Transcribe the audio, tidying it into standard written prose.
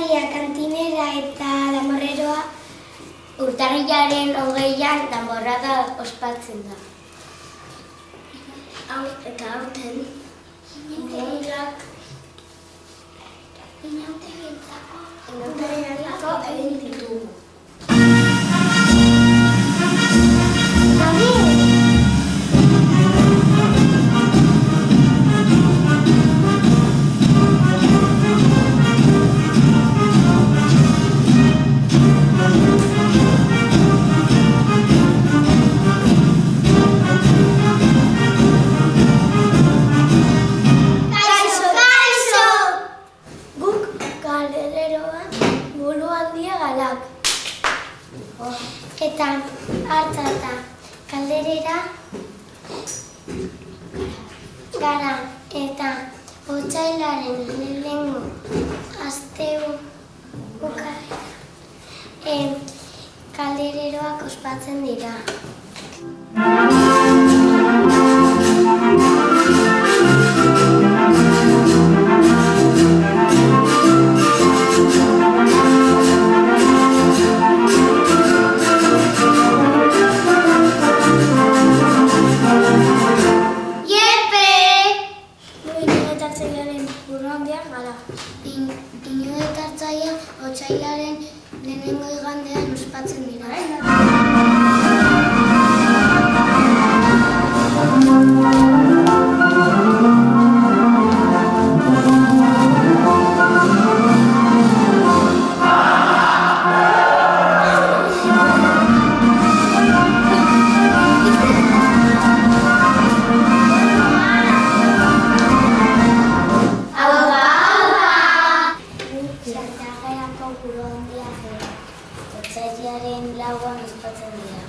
Urtarria, kantinera eta danborreroa urtarrilaren 20an danborrada ospatzen da. Eta aurten inauterietako egin ditugu. Eta hartza eta kalderera gara eta otsailaren lehenengo astebukaeran kaldereroak ospatzen dira. Inuetartzaia otsailaren lehenengo igandean ospatzen dira. Otsailaren 4an ospatzen dira.